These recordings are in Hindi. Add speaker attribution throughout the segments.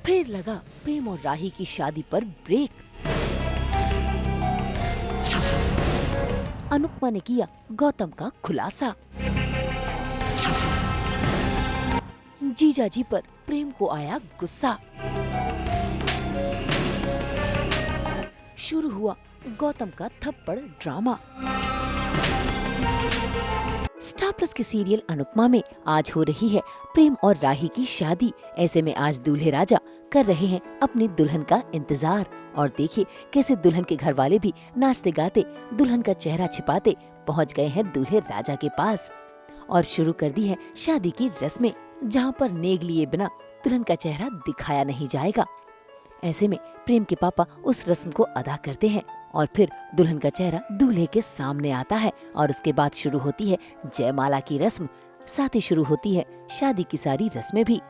Speaker 1: फिर लगा प्रेम और राही की शादी पर ब्रेक। अनुपमा ने किया गौतम का खुलासा। जीजाजी पर प्रेम को आया गुस्सा। शुरू हुआ गौतम का थप्पड़ ड्रामा। स्टार प्लस के सीरियल अनुपमा में आज हो रही है प्रेम और राही की शादी। ऐसे में आज दूल्हे राजा कर रहे हैं अपनी दुल्हन का इंतजार। और देखिए कैसे दुल्हन के घर वाले भी नाचते गाते दुल्हन का चेहरा छिपाते पहुंच गए हैं दूल्हे राजा के पास और शुरू कर दी है शादी की रस्में, जहां पर नेग लिए बिना दुल्हन का चेहरा दिखाया नहीं जाएगा। ऐसे में प्रेम के पापा उस रस्म को अदा करते हैं और फिर दुल्हन का चेहरा दूल्हे के सामने आता है और उसके बाद शुरू होती है जयमाला की रस्म। साथ ही शुरू होती है शादी की सारी रस्में भी।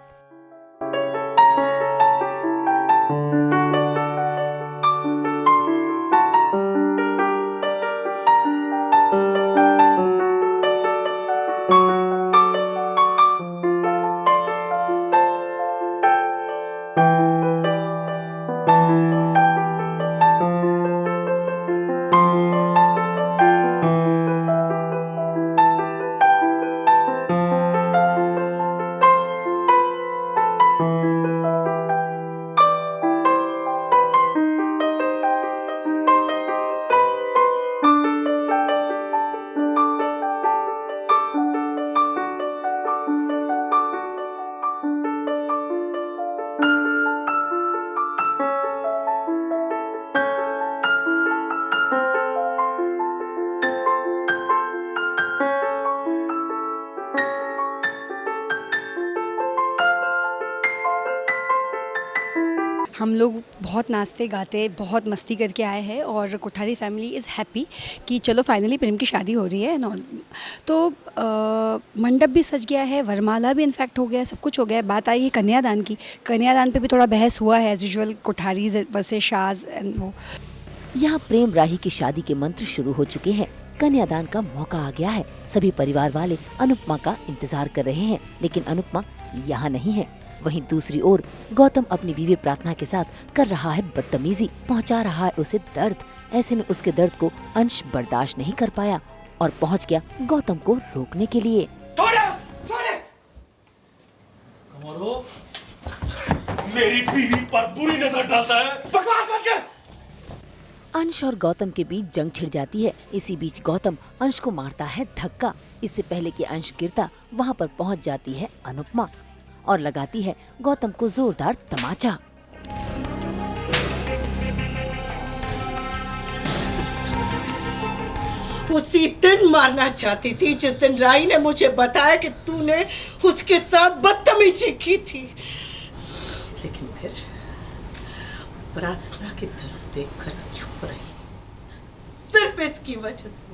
Speaker 2: हम लोग बहुत नाचते गाते बहुत मस्ती करके आए हैं और कोठारी फैमिली इज़ हैप्पी कि चलो फाइनली प्रेम की शादी हो रही है एंड ऑल। तो मंडप भी सज गया है, वरमाला भी इनफैक्ट हो गया है, सब कुछ हो गया है। बात आई है कन्यादान की। कन्यादान पे भी थोड़ा बहस हुआ है as usual, Kotharis versus Shahs and वो।
Speaker 1: यहाँ प्रेम राही की शादी के मंत्र शुरू हो चुके हैं। कन्यादान का मौका आ गया है। सभी परिवार वाले अनुपमा का इंतजार कर रहे हैं, लेकिन अनुपमा यहाँ नहीं है। वहीं दूसरी ओर गौतम अपनी बीवी प्रार्थना के साथ कर रहा है बदतमीजी, पहुंचा रहा है उसे दर्द। ऐसे में उसके दर्द को अंश बर्दाश्त नहीं कर पाया और पहुंच गया गौतम को रोकने के लिए।
Speaker 3: कमालो, मेरी बीवी पर बुरी नजर डालता है। बकवास मत कर।
Speaker 1: अंश और गौतम के बीच जंग छिड़ जाती है। इसी बीच गौतम अंश को मारता है धक्का। इससे पहले कि अंश गिरता वहाँ पर पहुँच जाती है अनुपमा और लगाती है गौतम को जोरदार तमाचा।
Speaker 4: उसी दिन मारना चाहती थी जिस दिन राही ने मुझे बताया कि तूने उसके साथ बदतमीजी की थी, लेकिन फिर प्रार्थना की तरफ देखकर चुप रही, सिर्फ इसकी वजह से।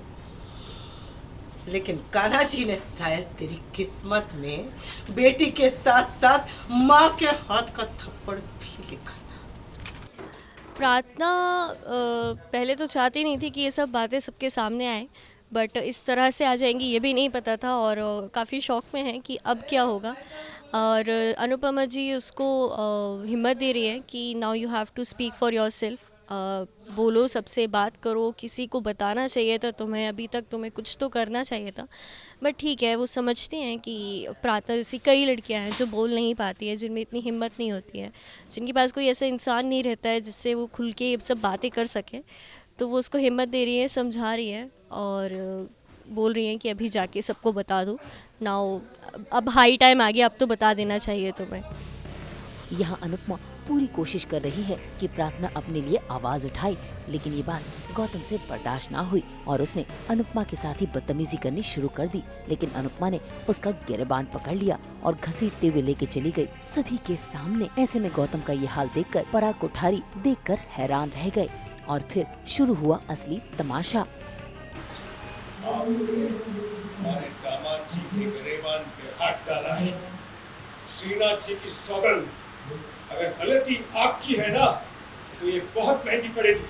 Speaker 4: लेकिन कान्हा जी ने शायद तेरी किस्मत में बेटी के साथ साथ माँ के हाथ का थप्पड़ भी लिखा था।
Speaker 5: प्रार्थना पहले तो चाहती नहीं थी कि ये सब बातें सबके सामने आए, बट इस तरह से आ जाएंगी ये भी नहीं पता था और काफ़ी शौक में है कि अब क्या होगा। और अनुपमा जी उसको हिम्मत दे रही है कि now you have to speak for yourself. बोलो, सबसे बात करो, किसी को बताना चाहिए था तुम्हें, अभी तक तुम्हें कुछ तो करना चाहिए था। बट ठीक है, वो समझती हैं कि प्रार्थना जैसी कई लड़कियां हैं जो बोल नहीं पाती है, जिनमें इतनी हिम्मत नहीं होती है, जिनके पास कोई ऐसा इंसान नहीं रहता है जिससे वो खुल के ये सब बातें कर सके। तो वो उसको हिम्मत दे रही है, समझा रही है और बोल रही हैं कि अभी जाके सबको बता दो। नाउ अब हाई टाइम आ गया, अब तो बता देना चाहिए तुम्हें।
Speaker 1: यहाँ अनुपमा पूरी कोशिश कर रही है कि प्रार्थना अपने लिए आवाज उठाए, लेकिन ये बात गौतम से बर्दाश्त ना हुई और उसने अनुपमा के साथ ही बदतमीजी करनी शुरू कर दी। लेकिन अनुपमा ने उसका गिरबान पकड़ लिया और घसीटते हुए लेके चली गई सभी के सामने। ऐसे में गौतम का ये हाल देखकर पराग कोठारी देखकर हैरान रह गए और फिर शुरू हुआ असली तमाशा।
Speaker 3: हमारे दामाद जी के गिरेबान पे हाथ डाला है। श्रीनाथ जी की सौगंध, अगर गलती आपकी है ना तो ये बहुत महंगी पड़ेगी।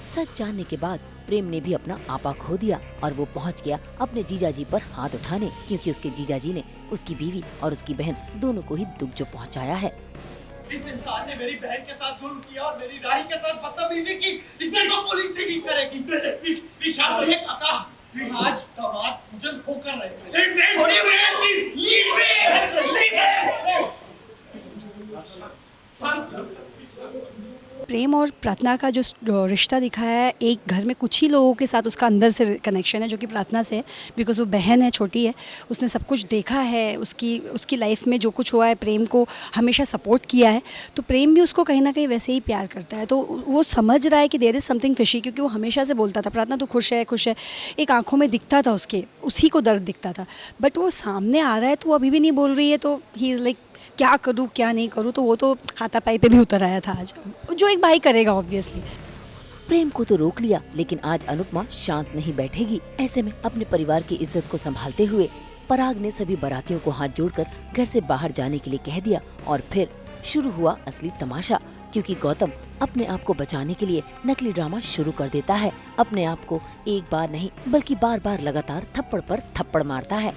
Speaker 1: सच जानने के बाद प्रेम ने भी अपना आपा खो दिया और वो पहुंच गया अपने जीजाजी पर हाथ उठाने, क्योंकि उसके जीजाजी ने उसकी बीवी और उसकी बहन दोनों को ही दुख जो पहुंचाया है।
Speaker 6: इस इंसान ने मेरी बहन के साथ जुल्म किया और मेरी राही के साथ बदतमीजी की। इसे तो पुलिस से डील करेगी। विशाल भैया काका, आज दामाद मुझे होकर
Speaker 2: प्रेम और प्रार्थना का जो रिश्ता दिखाया है, एक घर में कुछ ही लोगों के साथ उसका अंदर से कनेक्शन है, जो कि प्रार्थना से है, बिकॉज वो बहन है, छोटी है, उसने सब कुछ देखा है, उसकी लाइफ में जो कुछ हुआ है, प्रेम को हमेशा सपोर्ट किया है, तो प्रेम भी उसको कहीं ना कहीं वैसे ही प्यार करता है। तो वो समझ रहा है कि देयर इज़ समथिंग फिशी, क्योंकि वो हमेशा से बोलता था प्रार्थना तो खुश है, एक आंखों में दिखता था उसके, उसी को दर्द दिखता था, बट वो सामने आ रहा है तो वो अभी भी नहीं बोल रही है, तो ही इज़ लाइक क्या करूँ क्या नहीं करूँ, तो वो तो हाथापाई पे भी उतर आया था आज, जो एक भाई करेगा ऑब्वियसली।
Speaker 1: प्रेम को तो रोक लिया, लेकिन आज अनुपमा शांत नहीं बैठेगी। ऐसे में अपने परिवार की इज्जत को संभालते हुए पराग ने सभी बारातियों को हाथ जोड़कर घर से बाहर जाने के लिए कह दिया। और फिर शुरू हुआ असली तमाशा, क्योंकि गौतम अपने आप को बचाने के लिए नकली ड्रामा शुरू कर देता है। अपने आप को एक बार नहीं बल्कि बार बार लगातार थप्पड़ पर थप्पड़ मारता है।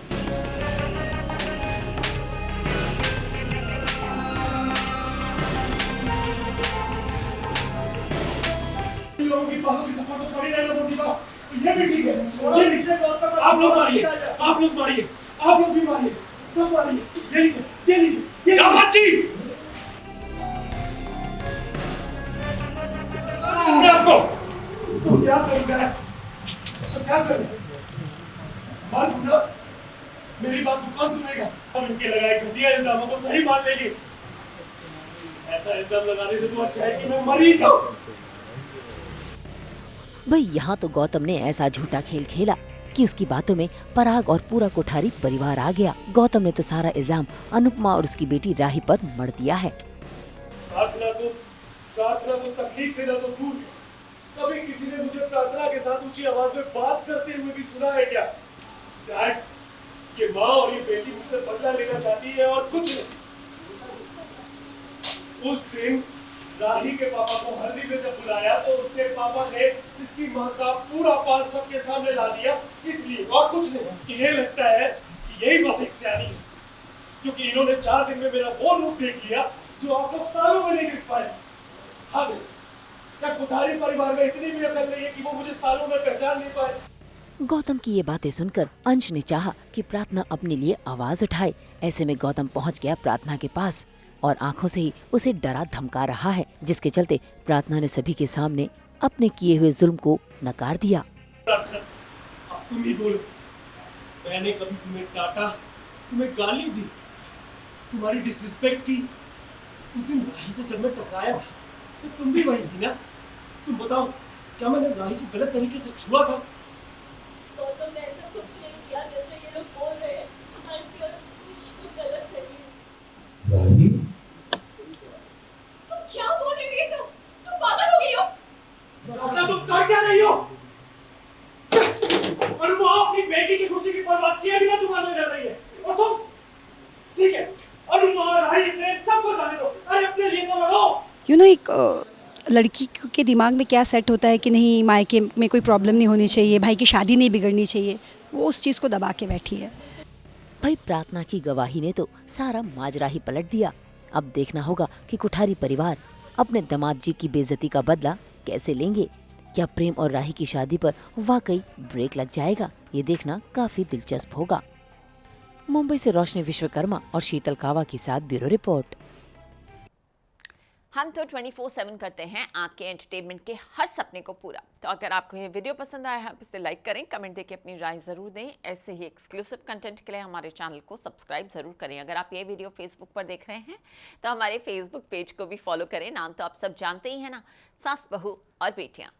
Speaker 3: लोगों की बातों की सपोर्ट तो पड़ी रहना होगी बात, ये भी ठीक है। ये नीचे आप लोग मारिए, आप लोग मारिए, आप लोग भी मारिए, सब मारिए। ये नीचे जी आपको तो क्या करूंगा, तो क्या करूं? मान दूंगा, मेरी बात को कौन सुनेगा? हम इनके लगाए घटिया इल्जामों को सही मान लेंगे। ऐसा इल्जाम लगाने से तो अच्छा है कि मैं मर ही जाऊं।
Speaker 1: भाई यहाँ तो गौतम ने ऐसा झूठा खेल खेला कि उसकी बातों में पराग और पूरा कोठारी परिवार आ गया। गौतम ने तो सारा इल्जाम अनुपमा और उसकी बेटी राही पर मढ़ दिया है।
Speaker 3: प्रार्थना को तकलीफ देना तो दूर, कभी किसी ने मुझे प्रार्थना के साथ ऊंची आवाज में बात करते हुए भी सुना है क्या? डैड, ये माँ और ये बेटी मुझसे बदला लेना चाहती है और कुछ नहीं। उस दिन राही के पापा को हल्दी में जब बुलाया तो उसके पापा ने इसकी माँ का पूरा पास सबके सामने ला दिया, इसलिए और कुछ नहीं। इन्हें लगता है कि यही बस एक सियानी है, क्योंकि इन्होंने 4 दिन में मेरा वो रूप देख लिया जो आप लोग सालों में नहीं देख पाए। हाँ, क्या कोठारी परिवार में इतनी भी अकल नहीं है कि वो मुझे सालों में पहचान नहीं पाए?
Speaker 1: गौतम की ये बातें सुनकर अंश ने चाहा कि प्रार्थना अपने लिए आवाज उठाए। ऐसे में गौतम पहुंच गया प्रार्थना के पास और आंखों से ही उसे डरा धमका रहा है, जिसके चलते प्रार्थना ने सभी के सामने अपने किए हुए जुल्म को नकार दिया।
Speaker 3: प्रार्थना, अब तुम ही बोलो, मैंने कभी तुम्हें डांटा, तुम्हें गाली दी, तुम्हारी डिसरिस्पेक्ट की? उस दिन राही से जब मैं टकराया था तो तुम भी वही थी ना? तुम बताओ, क्या मैंने राही को गलत तरीके से छुआ था?
Speaker 7: गौतम ने ऐसा कुछ नहीं किया जैसे ये लोग बोल रहे हैं। आंटी और खुशबू गलत है।
Speaker 8: राही,
Speaker 7: तुम क्या बोल रही हो ये सब? तुम पागल हो गई हो?
Speaker 3: अच्छा, तुम कर क्या रही हो? और वो अपनी बेटी की खुशी की परवाह किए बिना तुम्हारे रह रही है, और तुम? ठीक है, अनुमा और राही ने सबको जाने दो, अरे अपने लिए तो लड़ो।
Speaker 2: यू नो, एक लड़की के दिमाग में क्या सेट होता है कि नहीं, मायके में कोई प्रॉब्लम नहीं होनी चाहिए, भाई की शादी नहीं बिगड़नी चाहिए, वो उस चीज़ को दबा के बैठी है।
Speaker 1: भाई प्रार्थना की गवाही ने तो सारा माजरा ही पलट दिया। अब देखना होगा कि कोठारी परिवार अपने दामाद जी की बेइज्जती का बदला कैसे लेंगे। क्या प्रेम और राही की शादी पर वाकई ब्रेक लग जाएगा? ये देखना काफी दिलचस्प होगा। मुंबई से रोशनी विश्वकर्मा और शीतल कावा के साथ ब्यूरो रिपोर्ट।
Speaker 9: हम तो 24/7 करते हैं आपके एंटरटेनमेंट के हर सपने को पूरा। तो अगर आपको ये वीडियो पसंद आया है, आप इसे लाइक करें, कमेंट देके अपनी राय ज़रूर दें। ऐसे ही एक्सक्लूसिव कंटेंट के लिए हमारे चैनल को सब्सक्राइब ज़रूर करें। अगर आप ये वीडियो फेसबुक पर देख रहे हैं तो हमारे फेसबुक पेज को भी फॉलो करें। नाम तो आप सब जानते ही हैं ना, सास बहू और बेटियाँ।